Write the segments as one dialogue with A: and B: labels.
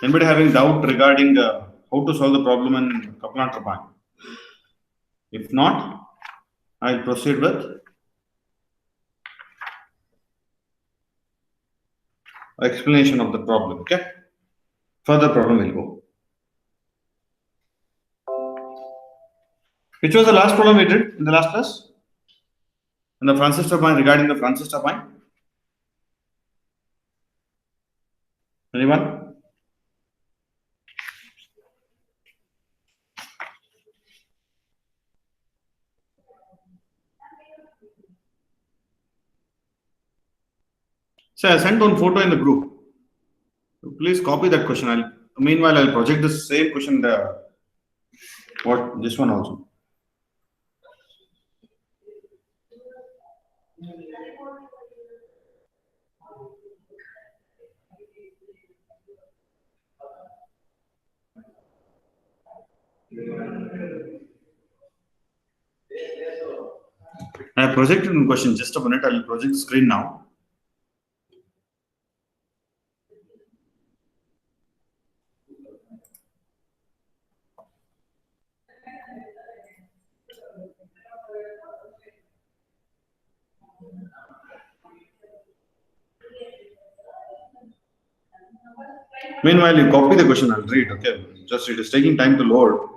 A: Anybody having doubt regarding how to solve the problem in Kaplan turbine? If not, I'll proceed with explanation of the problem. Okay. Further problem will go. Which was the last problem we did in the last class? In the Francis turbine, regarding the Francis turbine? Anyone? So I sent one photo in the group. So please copy that question. Meanwhile, I'll project the same question. This one also. I have projected one question. Just a minute. I'll project the screen now. Meanwhile, you copy the question. I'll read. Okay. Just it is taking time to load.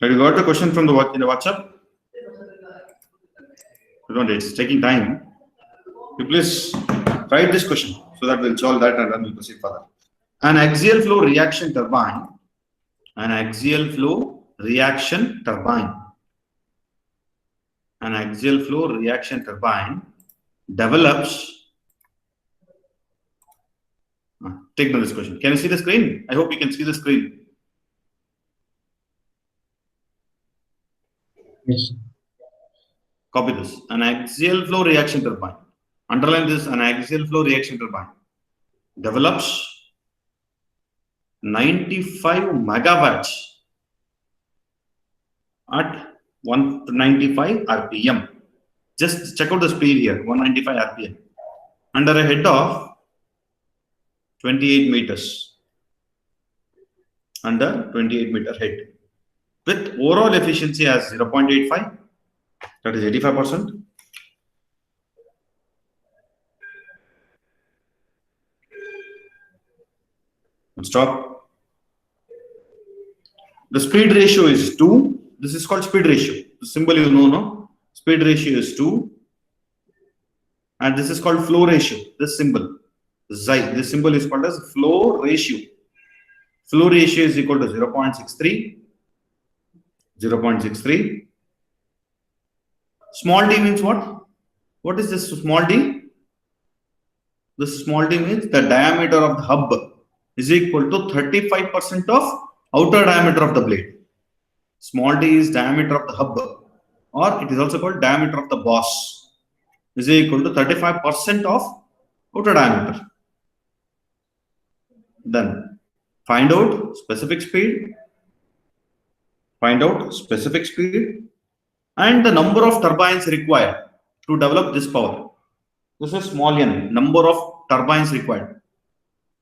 A: Have you got the question from the WhatsApp? Don't, it's taking time. You please write this question so that we'll solve that and then we'll proceed further. An axial flow reaction turbine. An axial flow reaction turbine. An axial flow reaction turbine develops. Take note of this question. Can you see the screen? I hope you can see the screen.
B: Yes.
A: Copy this. An axial flow reaction turbine. Underline this. An axial flow reaction turbine develops 95 megawatts at 195 RPM. Just check out the speed here, 195 RPM. Under a head of 28 meters. Under 28 meter head. With overall efficiency as 0.85, that is 85%. Stop. The speed ratio is 2. This is called speed ratio. The symbol you know, no? Speed ratio is 2. And this is called flow ratio. This symbol, Xi. This symbol is called as flow ratio. Flow ratio is equal to 0.63. 0.63. Small d means what? What is this small d? This small d means the diameter of the hub is equal to 35% of outer diameter of the blade. Small d is diameter of the hub, or it is also called diameter of the boss, is equal to 35% of outer diameter. Then find out specific speed, and the number of turbines required to develop this power. This is small n, number of turbines required.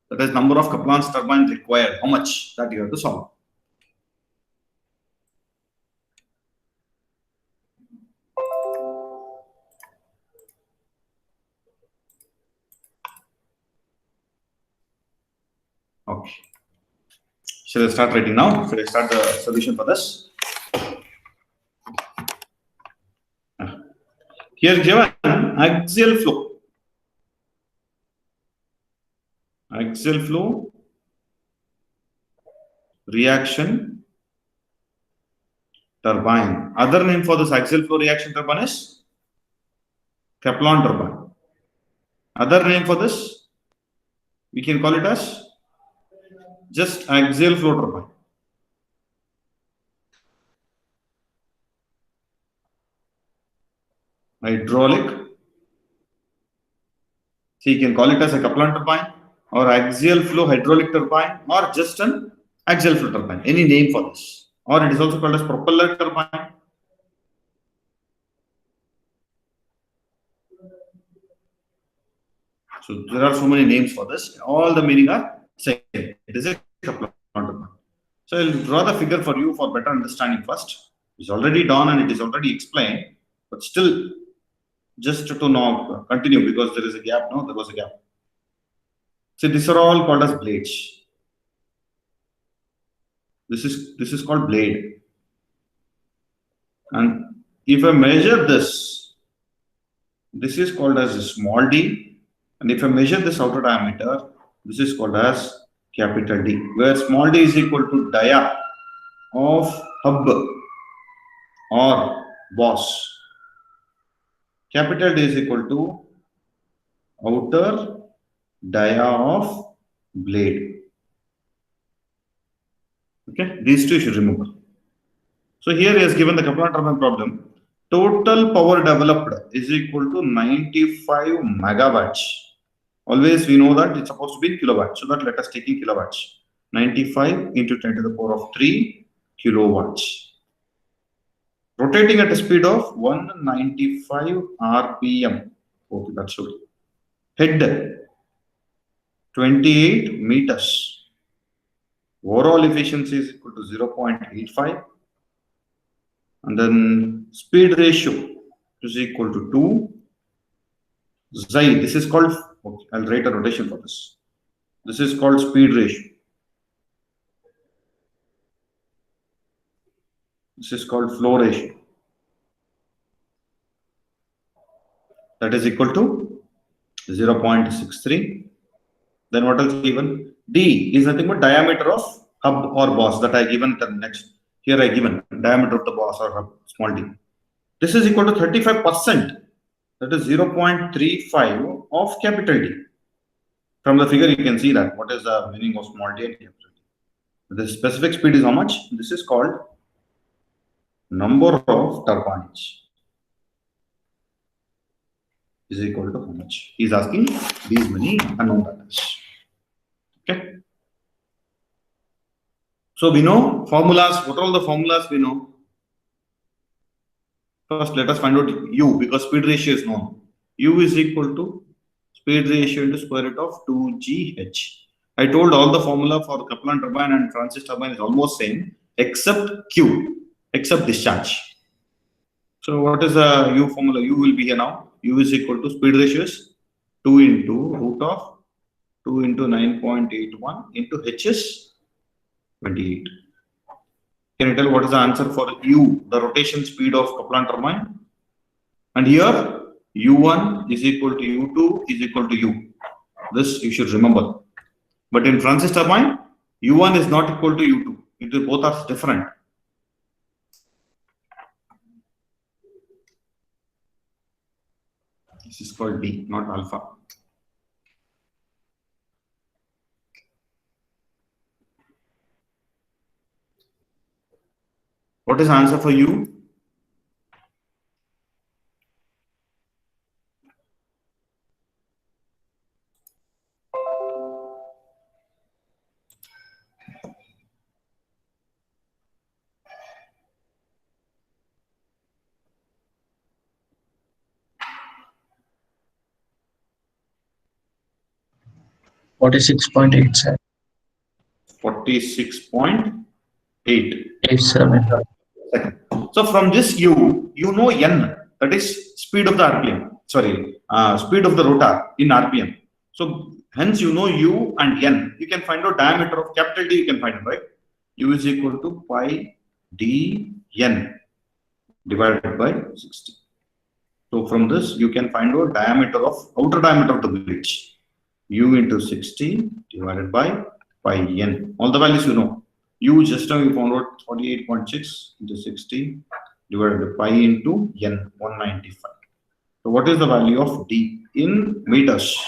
A: That is number of Kaplan's turbines required. How much? That you have to solve. Okay. Shall I start writing now? Shall I start the solution for this? Here given axial flow. Axial flow reaction turbine. Other name for this axial flow reaction turbine is Kaplan turbine. Other name for this, we can call it as just axial flow turbine. Hydraulic. So you can call it as a Kaplan turbine, or axial flow hydraulic turbine, or just an axial flow turbine. Any name for this. Or it is also called as propeller turbine. So there are so many names for this. All the meaning are same. It is a Kaplan turbine. So I'll draw the figure for you for better understanding first. It's already done and it is already explained, but still, just to now continue because there is a gap. No, there was a gap. See, these are all called as blades. This is called blade. And if I measure this is called as a small d. And if I measure this outer diameter, this is called as capital D, where small d is equal to dia of hub or boss. Capital D is equal to outer dia of blade. Okay, these two you should remember. So here he has given the Kaplan turbine problem. Total power developed is equal to 95 megawatts. Always we know that it's supposed to be in kilowatts. So that let us take in kilowatts. 95 into 10 to the power of 3 kilowatts. Rotating at a speed of 195 RPM. Okay, that's okay. Head 28 meters. Overall efficiency is equal to 0.85. And then speed ratio is equal to 2. Xi, this is called, okay, I'll write a rotation for this. This is called speed ratio. This is called flow ratio. That is equal to 0.63. Then what else given? D is nothing but diameter of hub or boss that I given the next. Here I given diameter of the boss or hub, small d. This is equal to 35%. That is 0.35 of capital D. From the figure you can see that what is the meaning of small d and capital D. The specific speed is how much? This is called number of turbines is equal to how much? He is asking these many unknown values. Okay. So we know formulas. What are all the formulas we know? First, let us find out U because speed ratio is known. U is equal to speed ratio into square root of 2GH. I told all the formula for the Kaplan turbine and Francis turbine is almost same except Q, except discharge. So what is the U formula? U will be here now. U is equal to speed ratio is 2 into root of 2 into 9.81 into H is 28. Can you tell what is the answer for U, the rotation speed of Kaplan turbine? And here U1 is equal to U2 is equal to U. This you should remember. But in Francis turbine, U1 is not equal to U2. Both are different. This is called D, not alpha. What is the answer for U?
B: $46.87.
A: 46.8. So from this you know N, that is speed of the RPM. Sorry, speed of the rotor in RPM. So hence you know U and N. You can find out diameter of capital D. You can find it, right? U is equal to pi d N divided by 60. So from this you can find out diameter of outer diameter of the blades. U into 60 divided by pi N. All the values you know. U just now we found out 48.6 into 60 divided by pi into N 195. So what is the value of D in meters?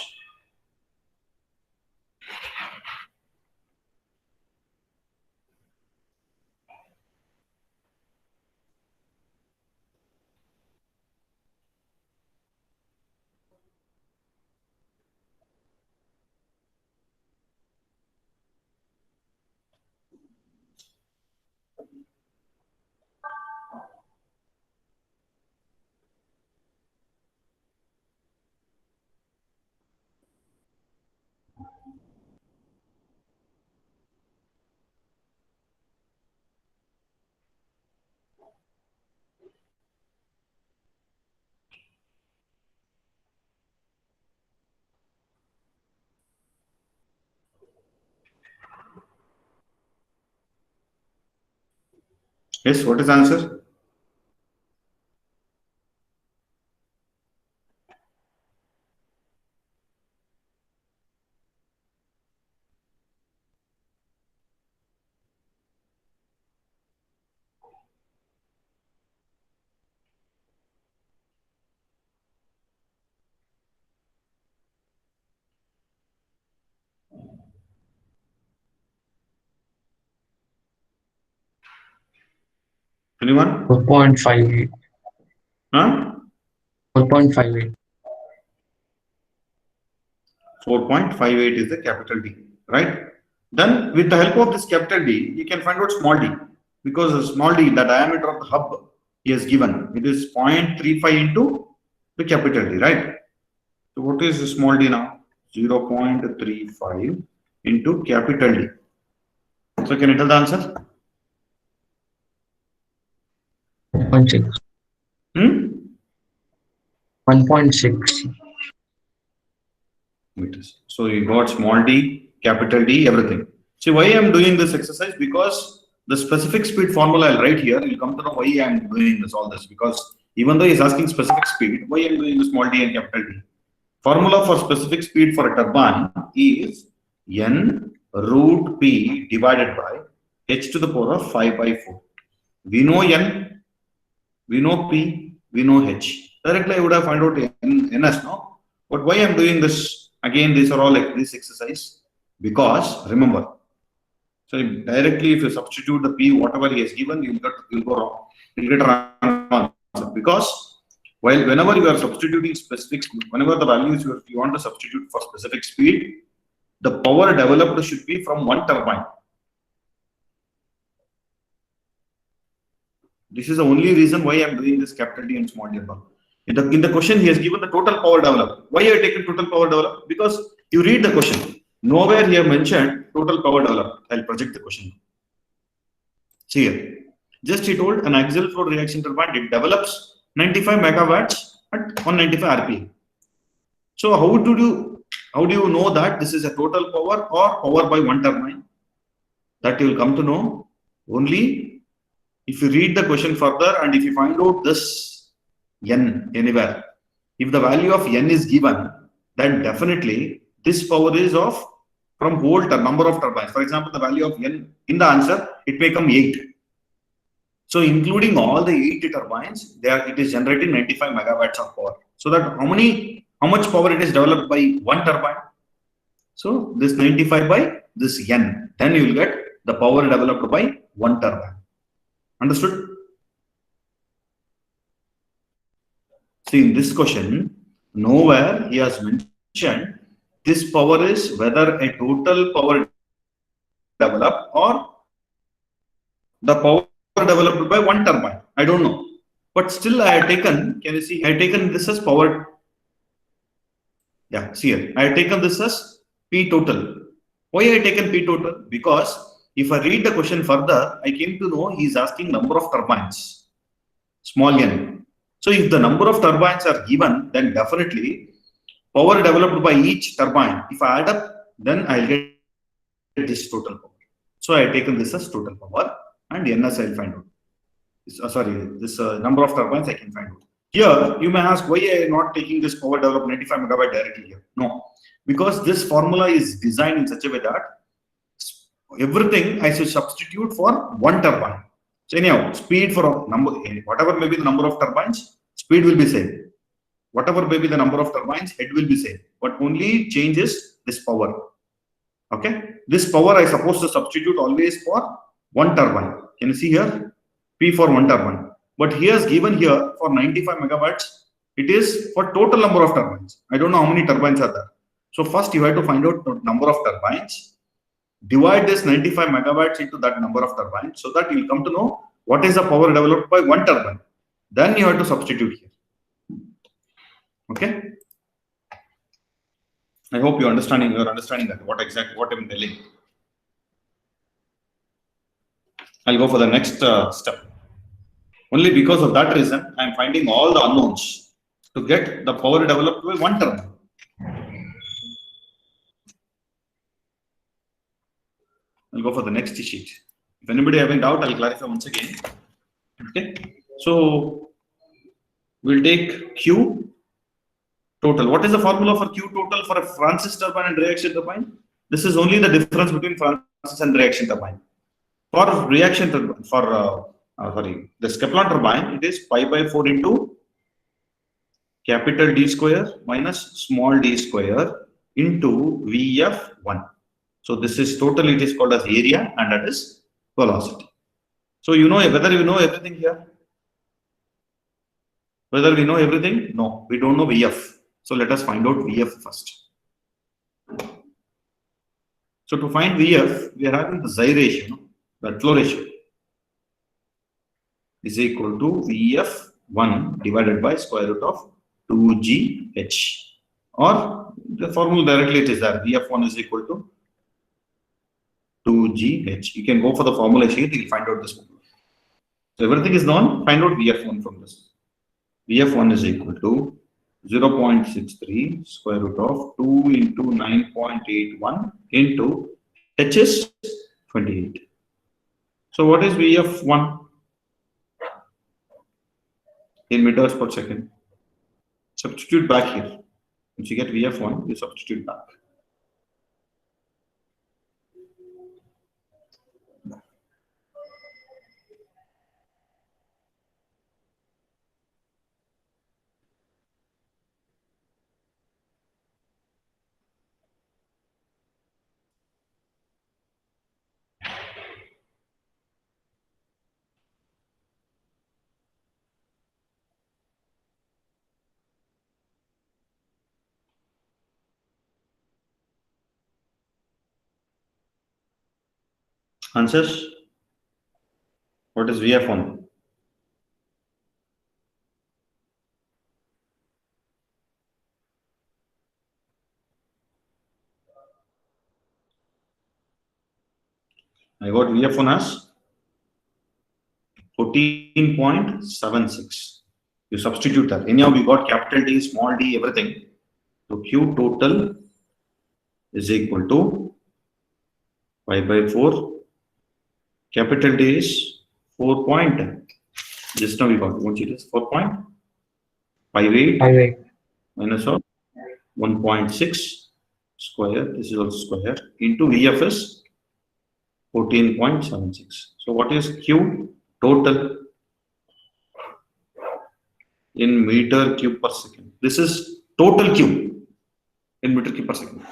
A: Yes, what is the answer? Anyone?
B: 4.58.
A: Huh?
B: 4.58.
A: 4.58 is the capital D, right? Then with the help of this capital D, you can find out small d, because the small d, the diameter of the hub he has given, it is 0.35 into the capital D, right? So what is the small d now? 0.35 into capital D. So can you tell the answer?
B: 1.6.
A: Hmm?
B: 1.6.
A: Meters. So you got small d, capital D, everything. See why I am doing this exercise, because the specific speed formula I'll write here, you'll come to know why I am doing this, all this, because even though he's asking specific speed, why I am doing the small d and capital D. Formula for specific speed for a turbine is N root P divided by H to the power of 5 by 4. We know N, we know P, we know H. Directly I would have found out NS, no? But why I'm doing this? Again, these are all like this exercise. Because remember, so directly if you substitute the P, whatever he has given, you'll go wrong. You'll get a wrong answer. Because while whenever you are substituting specific, whenever the values you want to substitute for specific speed, the power developed should be from one turbine. This is the only reason why I am doing this capital D and small d above. In the question, he has given the total power developed. Why I have taken total power developed? Because you read the question. Nowhere he have mentioned total power developed. I'll project the question. See here. Just he told an axial flow reaction turbine, it develops 95 megawatts at 195 RPM. So how do you know that this is a total power or power by one turbine? That you will come to know only if you read the question further and if you find out this n anywhere. If the value of n is given, then definitely this power is of from whole number of turbines. For example, the value of n in the answer, it may come 8. So including all the 8 turbines, it is generating 95 megawatts of power. So that how much power it is developed by one turbine? So this 95 by this n, then you will get the power developed by one turbine. Understood? See, in this question, nowhere he has mentioned this power is whether a total power developed or the power developed by one turbine. I don't know. But still I have taken, can you see, I have taken this as power. Yeah, see here. I have taken this as P total. Why I have taken P total? Because if I read the question further, I came to know he is asking number of turbines, small n. So if the number of turbines are given, then definitely power developed by each turbine, if I add up, then I'll get this total power. So I have taken this as total power and NS I'll find out. This number of turbines I can find out. Here, you may ask why I am not taking this power developed 95 megawatt directly here. No, because this formula is designed in such a way that everything I should substitute for one turbine. So anyhow, speed for number, whatever may be the number of turbines, speed will be same. Whatever may be the number of turbines, head will be same. But only changes this power. Okay, this power I supposed to substitute always for one turbine. Can you see here? P for one turbine. But he has given here for 95 megawatts, it is for total number of turbines. I don't know how many turbines are there. So first you have to find out the number of turbines. Divide this 95 megawatts into that number of turbines so that you'll come to know what is the power developed by one turbine. Then you have to substitute here. Okay. I hope you're understanding that what I'm telling. I'll go for the next step. Only because of that reason, I'm finding all the unknowns to get the power developed by one turbine. I'll go for the next sheet. If anybody having doubt, I'll clarify once again. Okay, so we'll take Q total. What is the formula for Q total for a Francis turbine and reaction turbine? This is only the difference between Francis and reaction turbine. For reaction turbine, this Kaplan turbine, it is pi by 4 into capital D square minus small d square into Vf1. So this is total, it is called as area, and that is velocity. So you know whether you know everything here. Whether we know everything? No, we don't know Vf. So let us find out Vf first. So to find Vf, we are having the xi ratio, the flow ratio is equal to Vf1 divided by square root of 2gh. Or the formula directly it is that Vf1 is equal to 2gh. You can go for the formula sheet, you will find out this formula. So everything is known, find out Vf1 from this. Vf1 is equal to 0.63 square root of 2 into 9.81 into h is 28. So what is Vf1 in meters per second? Substitute back here. Once you get Vf1, you substitute back. Answers? What is Vf1? I got Vf1 as 14.76. You substitute that. Anyhow, we got capital D, small d, everything. So Q total is equal to pi by 4. Capital D is 4 point. Just now we got what it is 4.58
B: 58.
A: minus of 1.6 square. This is also square into Vf is 14.76. So what is Q total in meter cube per second? This is total Q in meter cube per second.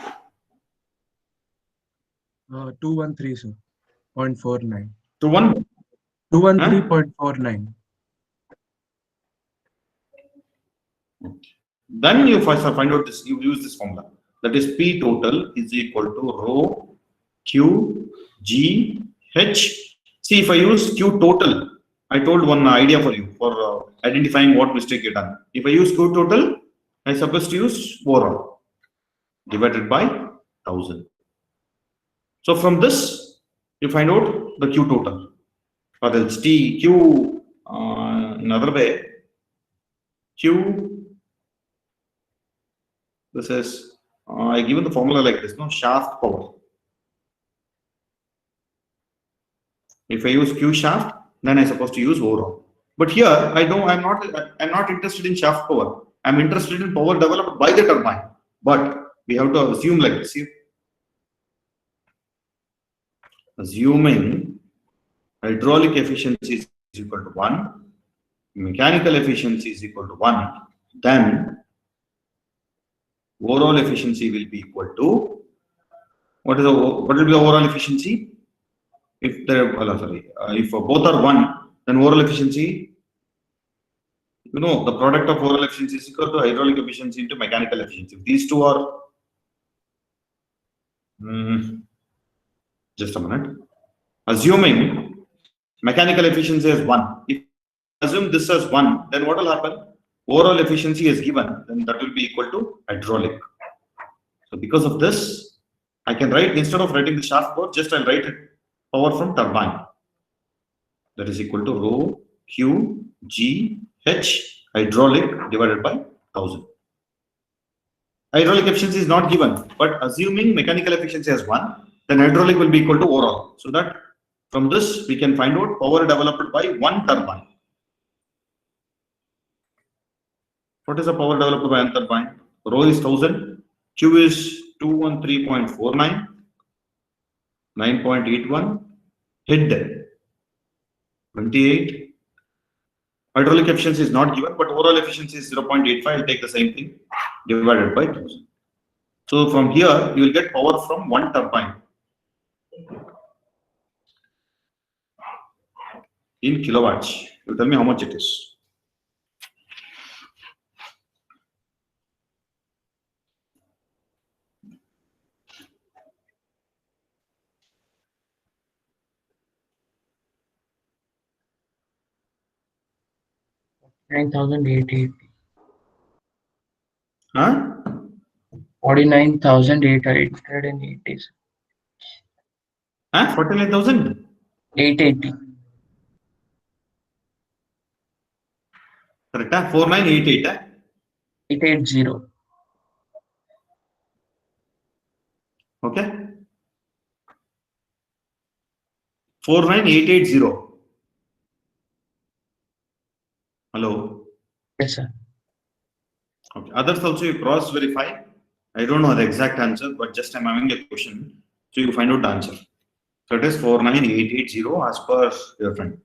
C: 213, sir. 0.49.
A: To 1.
C: 213.49.
A: Then you first find out this. You use this formula. That is P total is equal to rho Q G H. See, if I use Q total, I told one idea for you for identifying what mistake you done. If I use Q total, I supposed to use overall divided by 1000. So from this, you find out the Q total. Or else T Q another way. Q. This is I given the formula like this. No, shaft power. If I use Q shaft, then I'm supposed to use overall. But here I'm not interested in shaft power. I'm interested in power developed by the turbine. But we have to assume like this. See? Assuming hydraulic efficiency is equal to 1, mechanical efficiency is equal to 1, then overall efficiency will be equal to what will be the overall efficiency? If if both are 1, then overall efficiency, the product of overall efficiency is equal to hydraulic efficiency into mechanical efficiency. If these two are just a minute. Assuming mechanical efficiency is 1, if assume this as 1, then what will happen? Overall efficiency is given, then that will be equal to hydraulic. So because of this, I can write, instead of writing the shaft power, just I'll write it power from turbine. That is equal to rho Q G H hydraulic divided by 1000. Hydraulic efficiency is not given, but assuming mechanical efficiency as 1, then hydraulic will be equal to overall. So that from this we can find out power developed by one turbine. What is the power developed by an turbine? Rho is 1000, Q is 213.49, 9.81, head 28. Hydraulic efficiency is not given, but overall efficiency is 0.85. I'll take the same thing divided by 1000. So from here, you will get power from one turbine in kilowatts. You tell me how much it is.
B: $9,880.
A: Huh?
B: 49,880.
A: Huh? 49,000?
B: 880.
A: Correct? 4988.
B: 880.
A: Okay. 49880. Hello.
B: Yes, sir.
A: Okay. Others also you cross verify. I don't know the exact answer, but just I'm having a question. So you find out the answer. So it is 49880 as per your friend.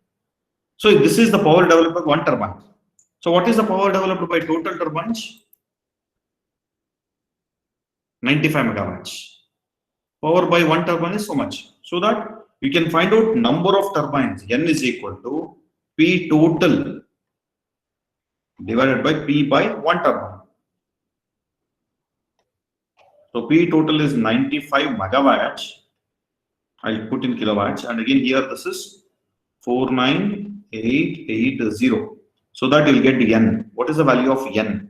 A: So this is the power developed by one turbine. So what is the power developed by total turbines? 95 megawatts. Power by one turbine is so much. So that you can find out number of turbines. N is equal to P total divided by P by one turbine. So P total is 95 megawatts. I'll put in kilowatts, and again here this is 49880. So that you'll get N. What is the value of N?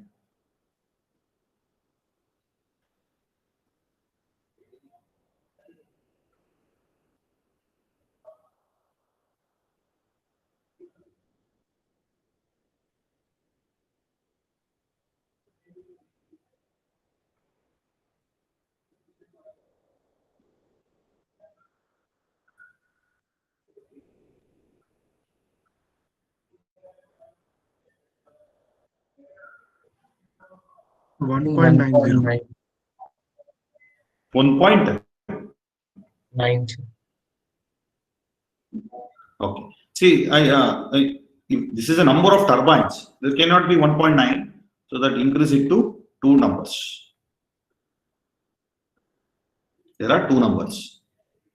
C: One point nine zero.
A: 1.9.
B: 90.
A: Okay. See, this is a number of turbines. There cannot be 1.9. So that increase it to two numbers. There are two numbers.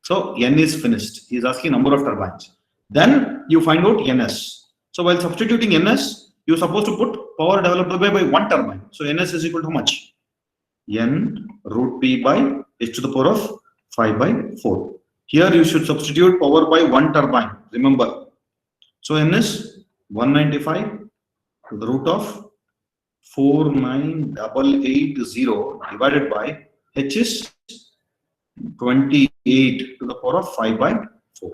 A: So N is finished. He is asking number of turbines. Then you find out NS. So while substituting NS, you're supposed to put power developed by one turbine. So NS is equal to how much? N root P by H to the power of 5 by 4. Here you should substitute power by one turbine. Remember. So N is 195 to the root of 49880 divided by H is 28 to the power of 5 by 4.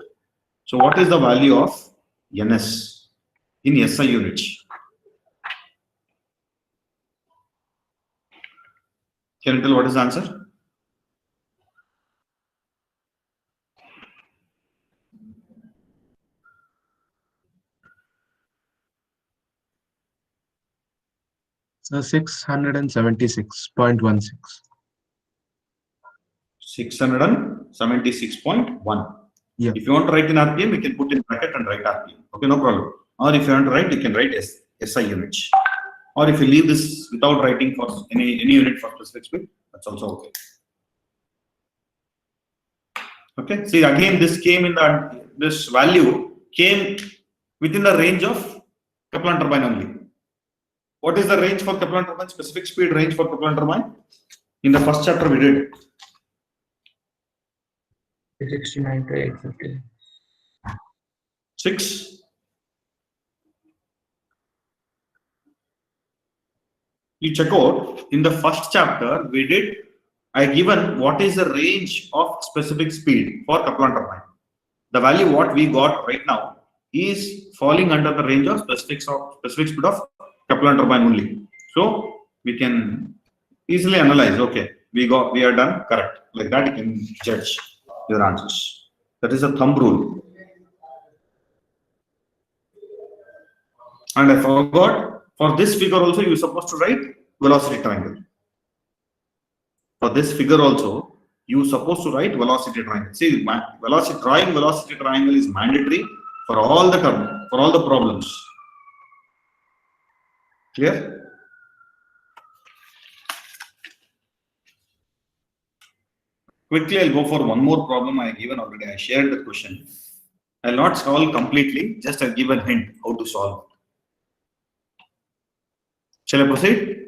A: So what is the value of NS in SI units? Can you tell what is the answer?
C: So 676.16.
A: 676.1.
C: Yeah.
A: If you want to write in RPM, you can put in bracket and write RPM. Okay, no problem. Or if you want to write, you can write SI units. Or if you leave this without writing for any unit for specific speed, that's also okay. Okay. See, again, this came in this value came within the range of Kaplan turbine only. What is the range for Kaplan turbine? Specific speed range for Kaplan turbine? In the first chapter we did
B: 69 to 850.
A: 6. You check out in the first chapter we did. I given what is the range of specific speed for Kaplan turbine. The value what we got right now is falling under the range of specific speed of Kaplan turbine only. So we can easily analyze. Okay, we are done correct. Like that you can judge your answers. That is a thumb rule. And I forgot For this figure also, you are supposed to write velocity triangle. For this figure also, you are supposed to write velocity triangle. See, drawing velocity triangle is mandatory for all the problems. Clear? Quickly, I'll go for one more problem I given already. I shared the question. I'll not solve completely, just I'll give a hint how to solve. Shall I proceed?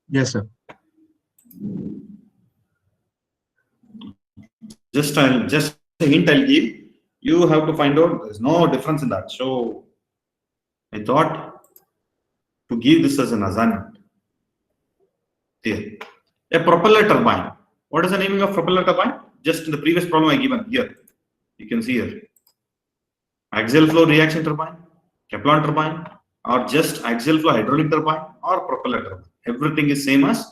C: Yes, sir.
A: Just a hint I'll give. You have to find out. There's no difference in that. So I thought to give this as an assignment. Here, a propeller turbine. What is the naming of propeller turbine? Just in the previous problem I given here. You can see here. Axial flow reaction turbine, Kaplan turbine, or just axial flow hydraulic turbine or propeller turbine. Everything is same as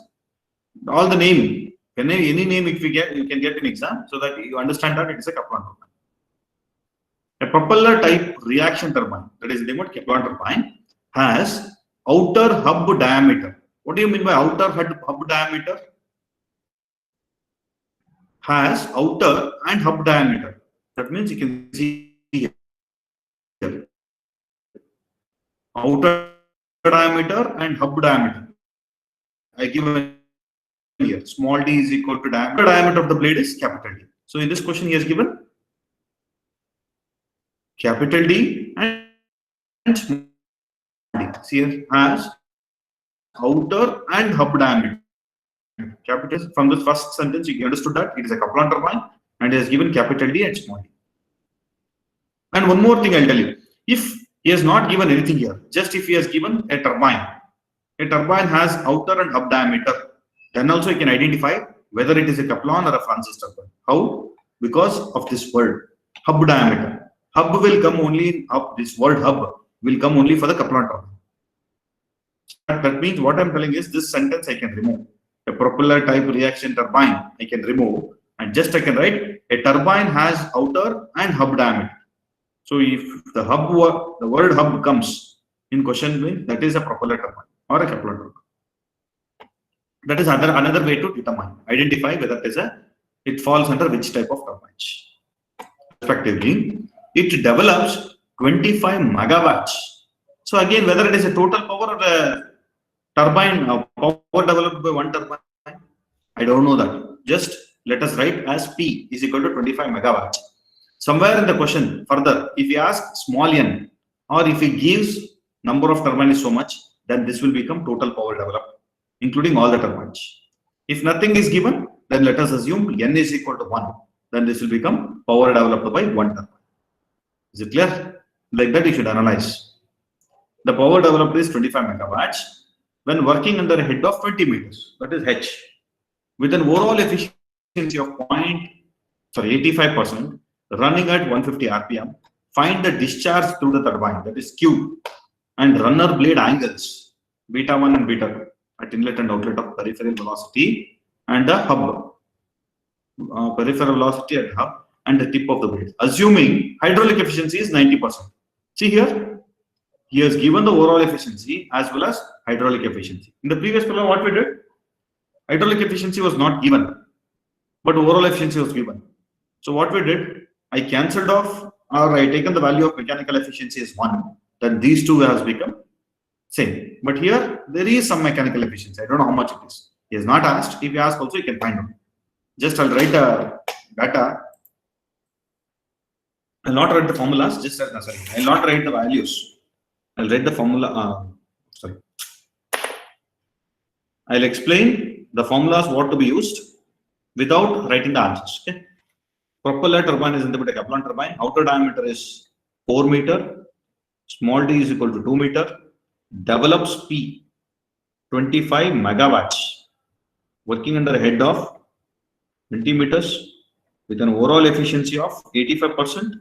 A: all the naming. Any name if you can get an exam so that you understand that it is a Kaplan turbine. A propeller type reaction turbine, that is the name of Kaplan turbine, has outer hub diameter. What do you mean by outer hub diameter? Has outer and hub diameter. That means you can see here. Outer diameter and hub diameter. I give here small d is equal to diameter of the blade is capital D. So in this question he has given capital D and small d. See here has outer and hub diameter. Capital from the first sentence you understood that it is a Kaplan turbine and he has given capital D and small d. And one more thing I'll tell you. If he has not given anything here, just if he has given a turbine has outer and hub diameter, then also you can identify whether it is a Kaplan or a Francis turbine. How? Because of this word hub diameter. Hub will come only up. This word hub will come only for the Kaplan turbine. That means what I'm telling is this sentence I can remove. A propeller type reaction turbine I can remove and just I can write a turbine has outer and hub diameter. So if the word hub comes in question, that is a propeller turbine or a Kaplan turbine. That is another way to identify whether it falls under which type of turbines. Respectively, it develops 25 megawatts. So again, whether it is a total power or a turbine power developed by one turbine, I don't know that. Just let us write as P is equal to 25 megawatts. Somewhere in the question further, if he asks small n or if he gives number of turbines is so much, then this will become total power developed, including all the turbines. If nothing is given, then let us assume n is equal to 1. Then this will become power developed by one turbine. Is it clear? Like that you should analyze. The power developed is 25 megawatts when working under a head of 20 meters, that is H, with an overall efficiency of 85%, running at 150 RPM. Find the discharge through the turbine, that is Q, and runner blade angles, beta 1 and beta 2, at inlet and outlet of peripheral velocity and the hub, peripheral velocity at hub and the tip of the blade. Assuming hydraulic efficiency is 90%. See here, he has given the overall efficiency as well as hydraulic efficiency. In the previous problem, what we did, hydraulic efficiency was not given, but overall efficiency was given. So what we did, I cancelled off or I taken the value of mechanical efficiency as 1. Then these two has become same. But here there is some mechanical efficiency. I don't know how much it is. He has not asked. If you ask also, you can find out. Just I'll write the data. I'll not write the formulas. Just sorry, I'll not write the values. I'll write the formula. Sorry. I'll explain the formulas what to be used without writing the answers. Okay. Propeller turbine is nothing but a Kaplan turbine. Outer diameter is 4 meter. Small d is equal to 2 meter. Develops P 25 megawatts. Working under a head of 20 meters with an overall efficiency of 85%.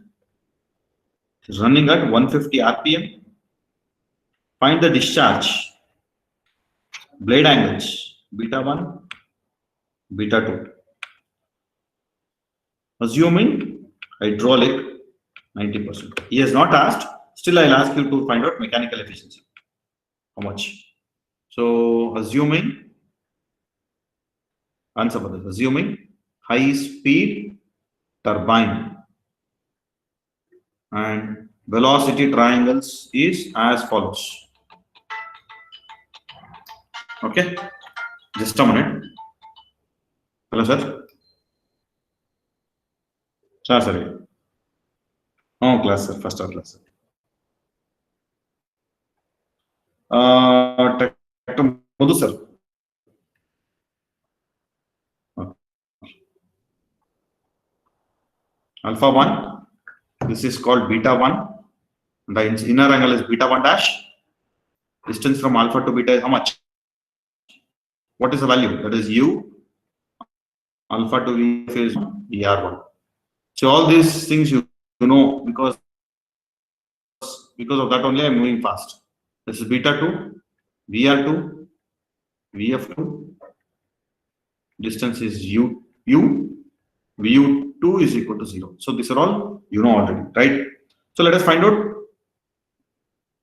A: Running at 150 RPM. Find the discharge. Blade angles. Beta 1, beta 2. Assuming hydraulic 90%. He has not asked. Still, I'll ask you to find out mechanical efficiency. How much? So, answer for this. Assuming high speed turbine and velocity triangles is as follows. Okay, just a minute. Hello, sir. Sorry. Oh, class, sir. First hour class, sir. Dr. Madhu, sir. Alpha 1. This is called beta 1. The inner angle is beta 1 dash. Distance from alpha to beta is how much? What is the value? That is u. Alpha to v is vr1. So all these things you know because of that only I am moving fast. This is beta 2, vr2, vf2. Distance is u. vu2 is equal to 0. So these are all you know already, right? So let us find out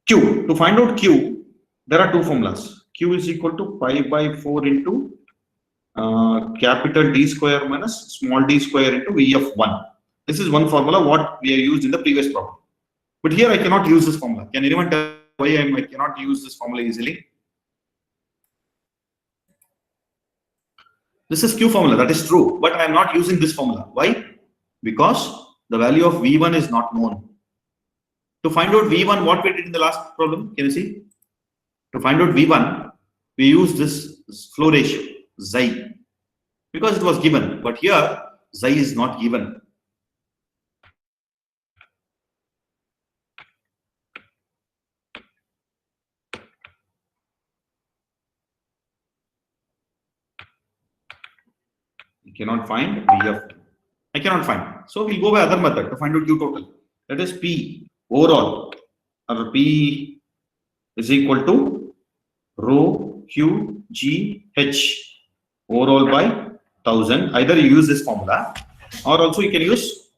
A: q. To find out q, there are two formulas. Q is equal to pi by 4 into capital D square minus small d square into Vf1. This is one formula what we have used in the previous problem. But here I cannot use this formula. Can anyone tell why I cannot use this formula easily? This is Q formula, that is true, but I am not using this formula. Why? Because the value of V1 is not known. To find out V1, what we did in the last problem, can you see? To find out V1, we use this flow ratio, xi, because it was given, but here xi is not given. You cannot find Vf. I cannot find. So we'll go by other method to find out Q total. That is P overall, or P is equal to rho Q G H overall by 1000. Either you use this formula, or also you can use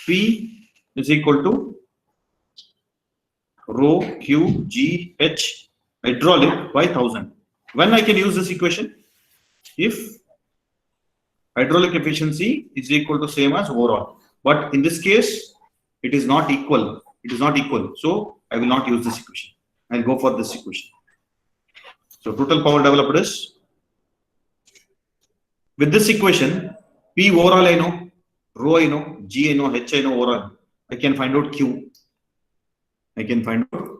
A: P is equal to rho Q G H hydraulic by 1000. When I can use this equation? If hydraulic efficiency is equal to same as overall, but in this case it is not equal. It is not equal, so I will not use this equation. I'll go for this equation. So total power developed is, with this equation, P overall I know, rho I know, G I know, H I know overall. I can find out Q. I can find out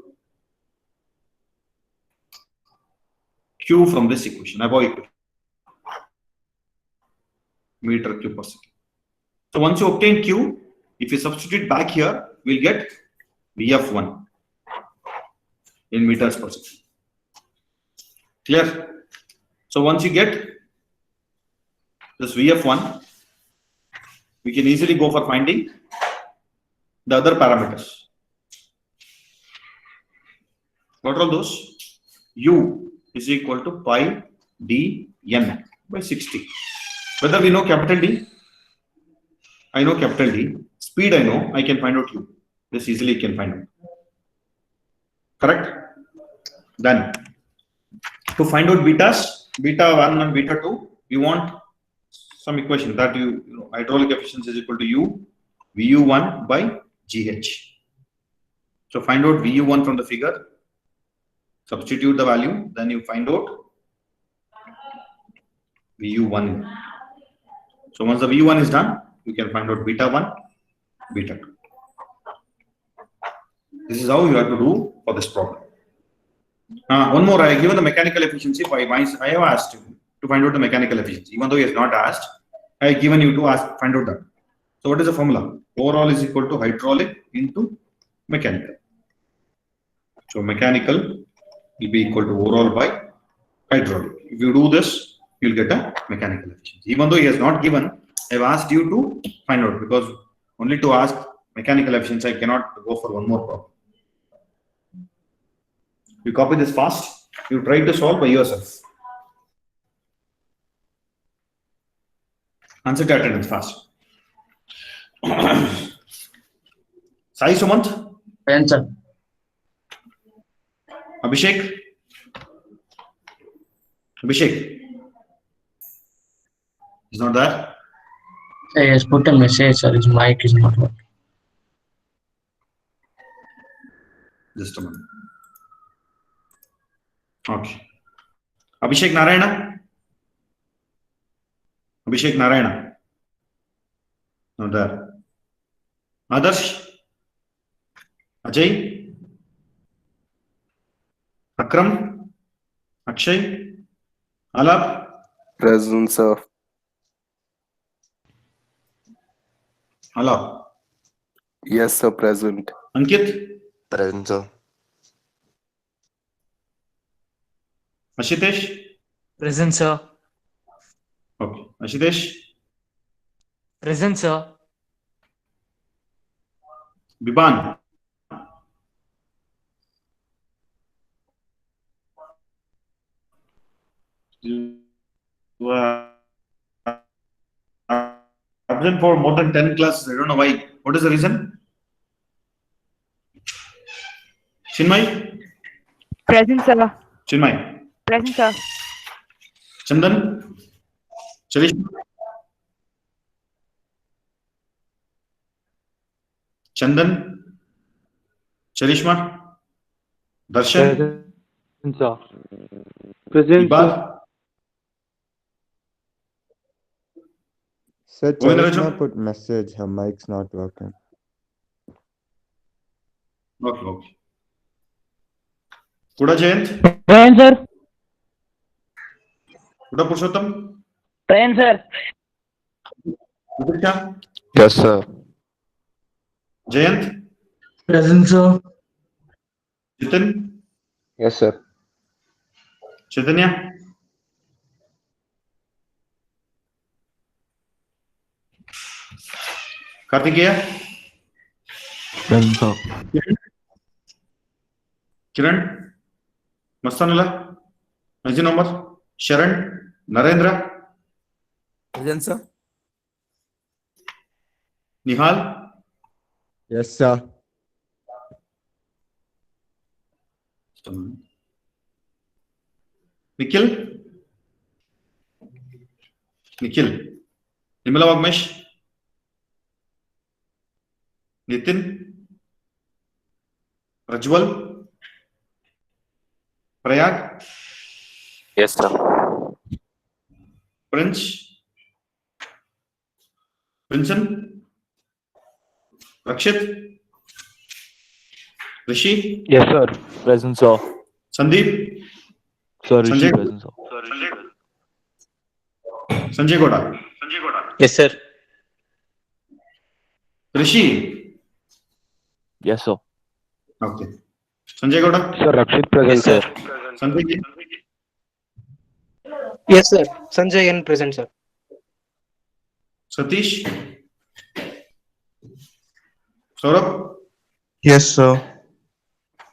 A: Q from this equation, above equation. Meter cube per second. So once you obtain Q, if you substitute back here, we'll get Vf1 in meters per second. Clear? So once you get this Vf1, we can easily go for finding the other parameters. What are those? U is equal to pi d n by 60. Whether we know capital D, I know capital D. Speed I know, I can find out U. This easily can find out. Correct? Then, to find out betas, beta 1 and beta 2, we want some equation that you know, hydraulic efficiency is equal to U, Vu1 by GH. So find out Vu1 from the figure, substitute the value, then you find out Vu1. So once the V1 is done, you can find out beta 1, beta 2. This is how you have to do for this problem. One more, I have given the mechanical efficiency. I have asked you to find out the mechanical efficiency. Even though he has not asked, I have given you to find out that. So what is the formula? Overall is equal to hydraulic into mechanical. So mechanical will be equal to overall by hydraulic. If you do this, you'll get a mechanical efficiency. Even though he has not given, I've asked you to find out, because only to ask mechanical efficiency, I cannot go for one more problem. You copy this fast, you try to solve by yourself. Answer to attendance fast. Sai Sumant,
B: Present, sir.
A: Abhishek, Abhishek is not there.
B: He has put a message, sir. His mic is not working.
A: Just a minute. Okay. Abhishek Narayana. Abhishek Narayana. Not there. Adarsh. Ajay. Akram. Akshay. Alap.
D: Present, sir.
A: Alap.
D: Yes, sir. Present.
A: Ankit.
E: Present, sir.
A: Ashitesh.
F: Present, sir.
A: Okay. Ashitesh.
F: Present, sir.
A: Biban. You are absent for more than 10 classes. I don't know why. What is the reason? Chinmay?
G: Present, sir.
A: Chinmay.
G: Present, sir.
A: Chandan? Charishma? Chandan? Charishma? Darshan?
H: Present, sir. Present, sir.
A: Iqbal?
I: Sir,
A: Govindaraju?
I: Charishma put message, her mic's not working.
A: Okay, okay. Kuda Jayant?
G: Present, sir.
A: Kuda Purushottam?
G: Present, sir.
A: Vidisha?
E: Yes, sir.
A: Jayant?
B: Present, sir.
A: Jitin?
E: Yes, sir.
A: Chaitanya? Kartikeya?
H: Present, sir.
A: Kiran? Mastanula? Najin Omar? Sharan? Narendra?
D: Present, sir.
A: Nihal?
I: Yes, sir.
A: Nikhil? Nikhil? Nimala Vagmesh? Nitin? Rajwal? Prayag?
E: Yes, sir.
A: Prince? Vincent? Rakshit? Rishi?
H: Yes, sir. Present, sir.
A: Sandeep?
H: Sir,
A: Sanjay?
H: Rishi, present, sir.
A: Sanjay Goda?
F: Yes, sir.
A: Rishi?
H: Yes, sir.
A: Okay. Sanjay Goda?
H: Sir, Rakshit, present, sir.
A: Sanjay?
J: Yes, sir. Sanjay N present, sir.
A: Satish? Saurabh?
C: Yes, sir.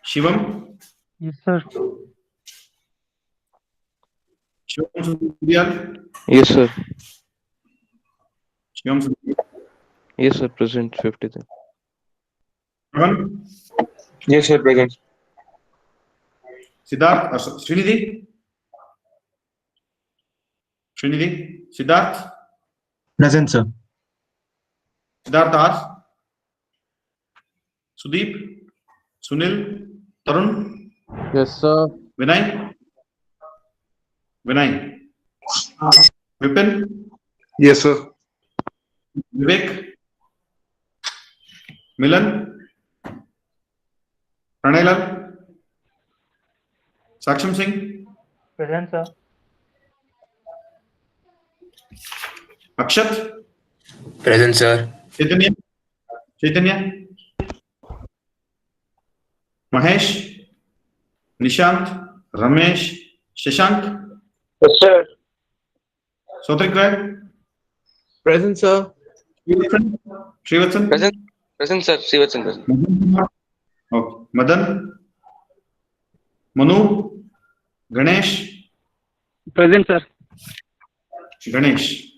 A: Shivam?
H: Yes, sir.
A: Shivam Sundiyal?
H: Yes, sir.
A: Shivam Sundiyal?
H: Yes, sir. Present, 53.
A: Raman?
J: Yes, sir. Present.
A: Siddharth? Srinidhi? Srinidhi? Siddharth?
C: Present, sir.
A: Siddharth R? Sudeep? Sunil? Tarun?
H: Yes, sir.
A: Vinay? Vinay? Vipin?
C: Yes, sir.
A: Vivek? Milan? Pranay Saksham Singh?
J: Present, sir.
A: Akshat?
E: Present, sir.
A: Chaitanya? Chaitanya? Mahesh? Nishant? Ramesh? Shashank?
J: Yes, sir.
A: Sautrik Ray?
J: Present, sir.
A: Srivatsan? Srivatsan?
J: Present. Present, sir. Sivatsan present.
A: Madan Kumar? Okay. Madan? Manu? Ganesh?
J: Present, sir.
A: Ganesh?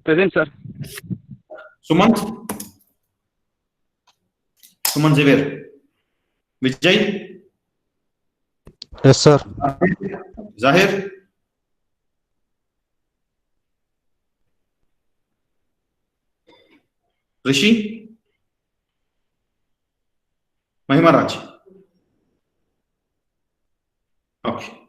J: Present, sir.
A: Sumant? Suman Xavier. Vijay.
C: Yes, sir.
A: Zahir. Rishi. Mahimaraj. Okay.